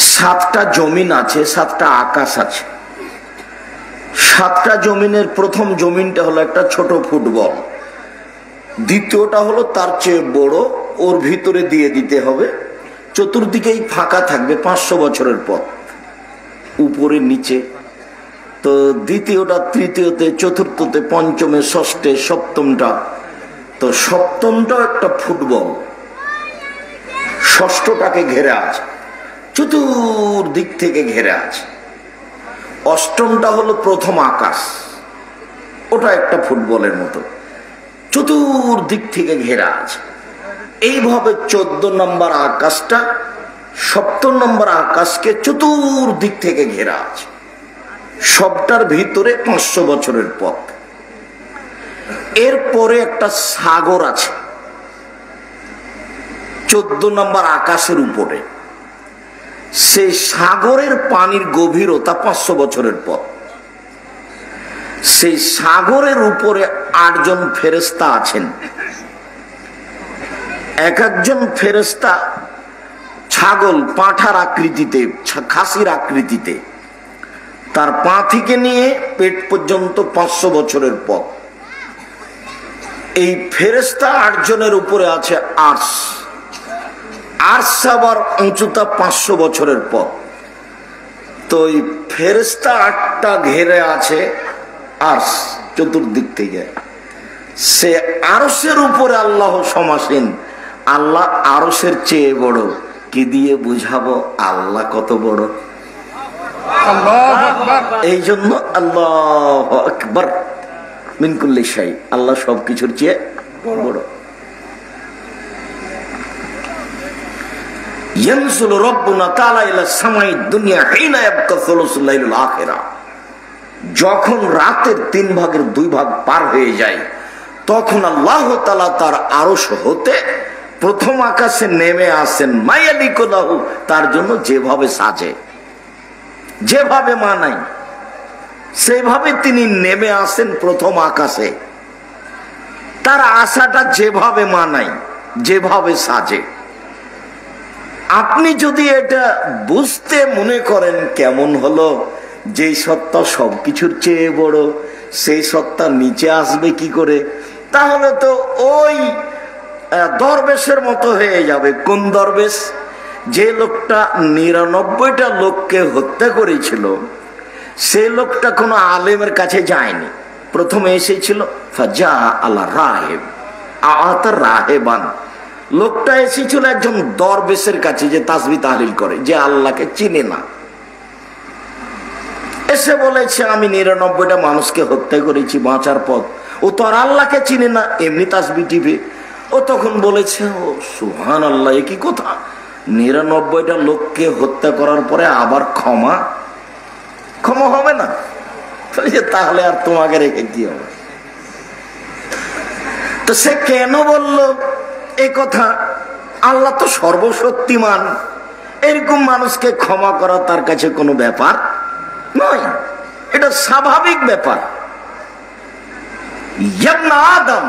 সাতটা জমিন আছে, সাতটা আকাশ আছে। সাতটা জমিনের প্রথম জমিনটা হলো একটা ছোট ফুটবল, দ্বিতীয়টা হলো তার চেয়ে বড়, ওর ভিতরে দিয়ে দিতে হবে, চতুর্দিকেই ফাঁকা থাকবে 500 বছরের পথ, উপরে নিচে। তো দ্বিতীয়টা, তৃতীয়তে, চতুর্থতে, পঞ্চমে, ষষ্ঠে, সপ্তমটা, তো সপ্তমটাও একটা ফুটবল, ষষ্ঠটাকে ঘেরে আছে, চতুর্দিক থেকে ঘেরে আছে। অষ্টমটা হলো প্রথম আকাশ, ওটা একটা ফুটবলের মতো, চতুর্দিক থেকে ঘেরা আছে। এইভাবে 14 নম্বর আকাশটা 7 নম্বর আকাশকে চতুর্দিক থেকে ঘেরা আছে। সবটার ভিতরে 500 বছরের পথ। এরপরে একটা সাগর আছে 14 নম্বর আকাশের উপরে। সেই সাগরের পানির গভীরতা 500 বছরের পথ। সেই সাগরের উপরে 8 জন ফেরেশতা আছেন। এক একজন ফেরেশতা ছাগল, পাঁঠার আকৃতিতে, খাসির আকৃতিতে, তার পা থেকে নিয়ে পেট পর্যন্ত 500 বছরের পথ। এই ফেরেশতা 8 জনের উপরে আছে আরশ। আরশ আবার উঁচুতা 500 বছরের পথ। তো এই ফেরেশতা 8টা ঘেরে আছে আরশ চতুর্দিক থেকে। সে আরশের উপরে আল্লাহ সমাসীন। আল্লাহ আরশের চেয়ে বড়। কি দিয়ে বুঝাবো আল্লাহ কত বড়? এই জন্য আল্লাহু আকবার মিন কুল্লি শাই, আল্লাহ সবকিছুর চেয়ে বড়। ইয়ানজুলু রাব্বুনা তাআলা ইলা সামাই দুনিয়া হিনা ইয়াবকা সুলুসুল লাইলুল আখিরা। যখন রাতের 3 ভাগের 2 ভাগ পার হয়ে যায়, তখন আল্লাহ তাআলা তার আরশ হতে প্রথম আকাশে নেমে আসেন। মায়ালিকু লাহু, তার জন্য যেভাবে সাজে, যেভাবে মানায়, সেভাবে তিনি নেমে আসেন প্রথম আকাশে। তার আশাটা যেভাবে মানায়, যেভাবে সাজে। আপনি যদি এটা বুঝতে মনে করেন কেমন হলো, যে সত্তা সবকিছুর চেয়ে বড়, সেই সত্তা নিচে আসবে কি করে, তাহলে তো ওই দরবেশের মতো হয়ে যাবে। কোন দরবেশ? যে লোকটা 99টা লোককে হত্যা করেছিল, সেই লোকটা কোনো আলেমের কাছে যায়নি। প্রথমে এসেছিল ফাজা আলা রাহেব আতা রাহেবান। লোকটা এসেছিল একজন দরবেশের কাছে, যে তাসবিহ তাহলিল করে, যে আল্লাহকে চিনে না। এসে বলেছে আমি 99টা মানুষকে হত্যা করেছি, বাঁচার পথ। ও তো আর আল্লাহকে চিনে না, এমনি তাসবিহ টিপে। ও তখন বলেছে, ও সুবহানাল্লাহ, এ কি কথা, 99টা লোককে হত্যা করার পরে আবার ক্ষমা হবে না? তাহলে আর তোমাকে রেখে কি হবে? তো সে কেন বলল এই কথা? আল্লাহ তো সর্বশক্তিমান, এরকম মানুষকে ক্ষমা করা তার কাছে কোনো ব্যাপার নয়, এটা স্বাভাবিক ব্যাপার। ইবনে আদম,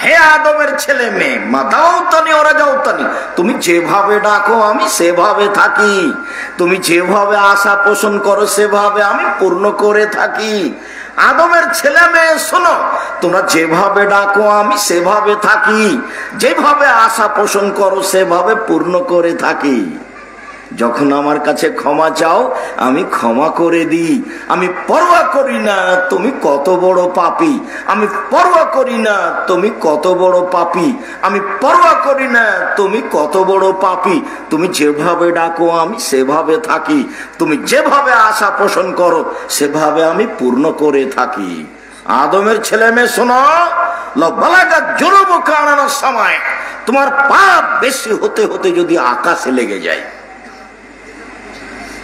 হে আদমের ছেলে মেয়ে, মাদাউতানি ওরা যাওতানি, তুমি যেভাবে ডাকো আমি সেভাবে থাকি, তুমি যেভাবে আশা পোষণ করো সেভাবে আমি পূর্ণ করে থাকি। আদমের ছেলে মেয়ে শোনো, তোমরা যেভাবে ডাকো আমি সেভাবে থাকি, যেভাবে আশা পোষণ করো সেভাবে পূর্ণ করে থাকি। যখন আমার কাছে ক্ষমা চাও আমি ক্ষমা করে দিই। আমি পরোয়া করি না তুমি কত বড় পাপী, আমি পরোয়া করি না তুমি কত বড় পাপী, আমি পরোয়া করি না তুমি কত বড় পাপী। তুমি যেভাবে ডাকো আমি সেভাবে থাকি, তুমি যেভাবে আশা পোষণ করো সেভাবে আমি পূর্ণ করে থাকি। আদমের ছেলে মেয়ে শোনো, লাবালাগাত জুনুবুকা আনানাস সামায়, তোমার পাপ বেশি হতে হতে যদি আকাশে লেগে যায়,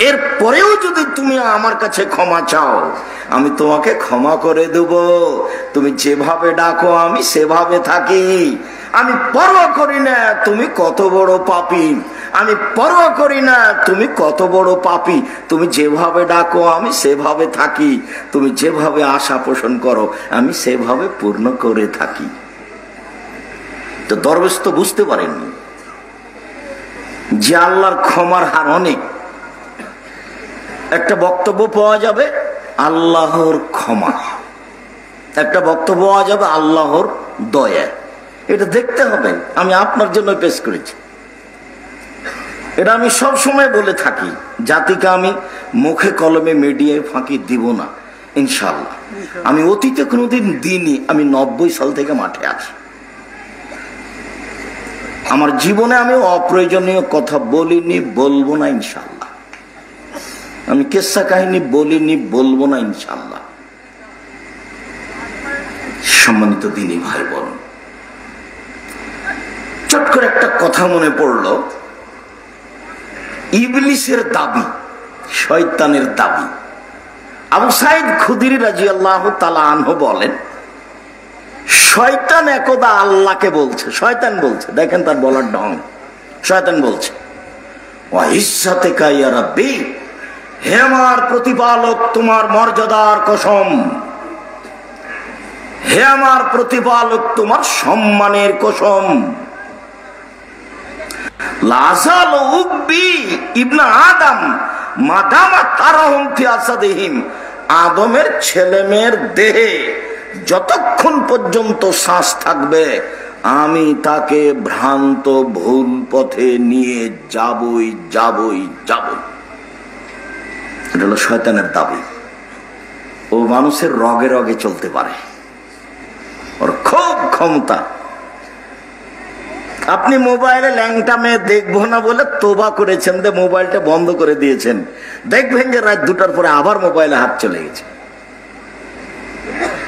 এরপরেও যদি তুমি আমার কাছে ক্ষমা চাও আমি তোমাকে ক্ষমা করে দেব। তুমি যেভাবে ডাকো আমি সেভাবে থাকি। আমি পরোয়া করি না তুমি কত বড় পাপী, আমি পরোয়া করি না তুমি কত বড় পাপী। তুমি যেভাবে ডাকো আমি সেভাবে থাকি, তুমি যেভাবে আশা পোষণ করো আমি সেভাবে পূর্ণ করে থাকি। তো দরবেশ তো বুঝতে পারেননি যে আল্লাহর ক্ষমার হার অনেক, একটা বক্তব্য পাওয়া যাবে আল্লাহর ক্ষমা, একটা বক্তব্য পাওয়া যাবে আল্লাহর দয়া। এটা দেখতে হবে। আমি আপনার জন্য পেশ করেছি। এটা আমি সব সময় বলে থাকি, জাতিকে আমি মুখে কলমে মিডিয়ায় ফাঁকি দিব না ইনশাআল্লাহ। আমি অতীতে কোনোদিন দিনই, আমি 90 সাল থেকে মাঠে আছি। আমার জীবনে আমি অপ্রয়োজনীয় কথা বলিনি, বলবো না ইনশাআল্লাহ। আমি কিস্সা কাহিনী বলিনি, বলবো না ইনশাআল্লাহ। সম্মানিত দিনী ভাই বোন, চট করে একটা কথা মনে পড়লো। ইবলিসের দাবি, শয়তানের দাবি। আবু সাইদ খুদরি রাদিয়াল্লাহু তাআলা আনহু বলেন, শয়তান একদা আল্লাহকে বলছে, শয়তান বলছে, দেখেন তার বলার ঢং। শয়তান বলছে, ওয়া ইজ্জাতিকা ইয়া রাব্বি, হে আমার প্রতিপালক তোমার মর্যাদার কসম, হে আমার প্রতিপালক তোমার সম্মানের কসম, লাযাল উব্বি ইবনা আদম মাদামা তারাহুম ফি আসাদিহিম, আদমের ছেলে মেয়ের দেহে যতক্ষণ পর্যন্ত শ্বাস থাকবে আমি তাকে ভ্রান্ত ভুল পথে নিয়ে যাবই যাবই যাবই। এটা হলো শয়তানের দাবি। ও মানুষের রগে রগে চলতে পারে, ওর খুব ক্ষমতা। আপনি মোবাইলে ল্যাংটা মেয়ে দেখবো না বলে তোবা করেছেন, মোবাইলটা বন্ধ করে দিয়েছেন, দেখবেন যে রাত 2টার পরে আবার মোবাইলে হাত চলে গেছে।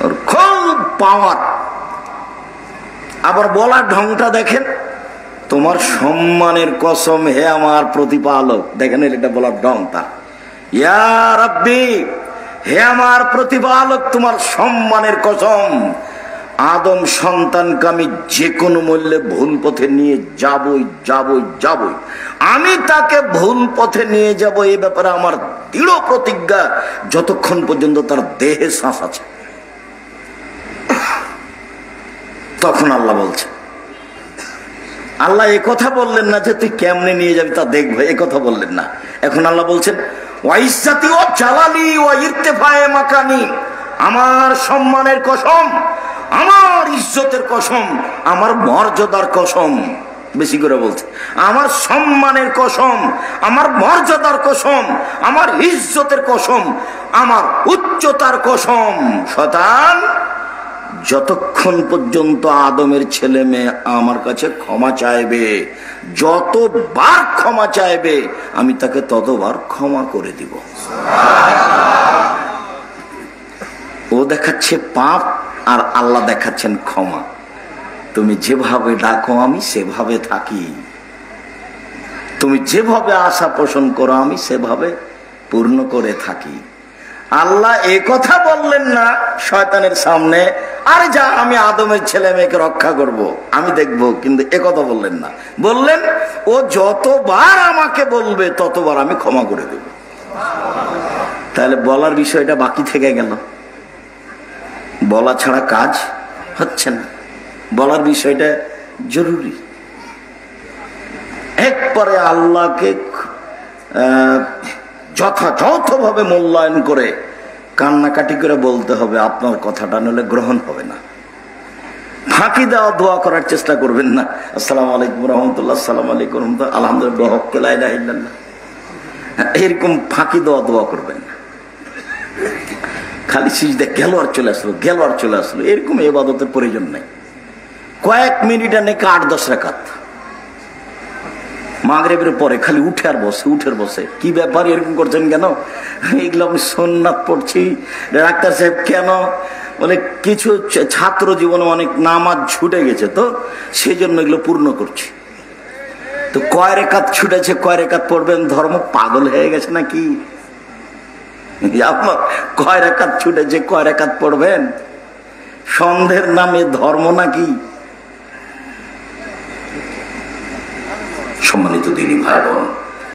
ওর খুব পাওয়ার। আবার বলার ঢংটা দেখেন, তোমার সম্মানের কসম হে আমার প্রতিপালক। দেখেন এটা বলার ঢং তার, ইয়া রাব্বি, হে আমার প্রতিপালক তোমার সম্মানের কসম, আদম সন্তানকে আমি যে কোনো মূল্যে ভুল পথে নিয়ে যাবই যাবই যাবই। আমি তাকে ভুল পথে নিয়ে যাব, এই ব্যাপারে আমার দৃঢ় প্রতিজ্ঞা, যতক্ষণ পর্যন্ত তার দেহে শ্বাস আছে। তখন আল্লাহ বলছে, আল্লাহ এ কথা বললেন না যে তুই কেমনে নিয়ে যাবি তা দেখবে, এ কথা বললেন না। এখন আল্লাহ বলছেন, ওয়া ইজ্জাতি ওয়া জালালি ওয়া ইরতিফায়ে মাকানি, আমার সম্মানের কসম, আমার ইজ্জতের কসম, আমার মর্যাদার কসম। বেশি করে বলছে, আমার সম্মানের কসম, আমার মর্যাদার কসম, আমার ইজ্জতের কসম, আমার উচ্চতার কসম। শয়তান যতক্ষণ পর্যন্ত আদমের ছেলে মেয়ে আমার কাছে ক্ষমা চাইবে, যতবার ক্ষমা চাইবে আমি তাকে ততবার ক্ষমা করে দিব। ও দেখাচ্ছে পাপ আর আল্লাহ দেখাচ্ছেন ক্ষমা। তুমি যেভাবে ডাকো আমি সেভাবে থাকি, তুমি যেভাবে আশা পোষণ করো আমি সেভাবে পূর্ণ করে থাকি। আল্লাহ এ কথা বললেন না শয়তানের সামনে, আরে যা আমি আদমের ছেলে মেয়েকে রক্ষা করব, আমি দেখব, কিন্তু এ কথা বললেন না। বললেন ও যতবার আমাকে বলবে ততবার আমি ক্ষমা করে দেব। তাহলে বলার বিষয়টা বাকি থেকে গেল। বলা ছাড়া কাজ হচ্ছে না, বলার বিষয়টা জরুরি। একবারে আল্লাহকে যথাযথভাবে মূল্যায়ন করে কান্নাকাটি করে বলতে হবে আপনার কথাটা, নইলে গ্রহণ হবে না। ফাঁকি দেওয়া দোয়া করার চেষ্টা করবেন না, আসসালামু আলাইকুম রহমতুল্লাহ, আসসালামু আলাইকুম রহমতুল্লাহ, আলহামদুলিল্লাহ, হক্কে লা ইলাহা ইল্লাল্লাহ, এরকম ফাঁকি দেওয়া দোয়া করবেন না। খালি সিজদা গেল আর চলে আসলো, গেল আর চলে আসলো, এরকম ইবাদতের প্রয়োজন নেই। কয়েক মিনিটে নাকি 8-10 রাকাত মাগরিবের পরে খালি উঠে আর বসে, উঠে আর বসে। কি ব্যাপার এরকম করছেন কেন? এগুলো আমি সুন্নাত পড়ছি। ডাক্তার সাহেব কেন? বলে কিছু ছাত্র জীবনে অনেক নামাজ ছুটে গেছে, তো সেই জন্য এগুলো পূর্ণ করছি। তো কয় রেখাত ছুটেছে, কয় রেখাত পড়বেন? ধর্ম পাগল হয়ে গেছে নাকি? আপনার কয় রেখাত ছুটেছে, কয় রেখাত পড়বেন? সন্দেহের নামে ধর্ম নাকি? সম্মানিত দিনী ভাই বোন,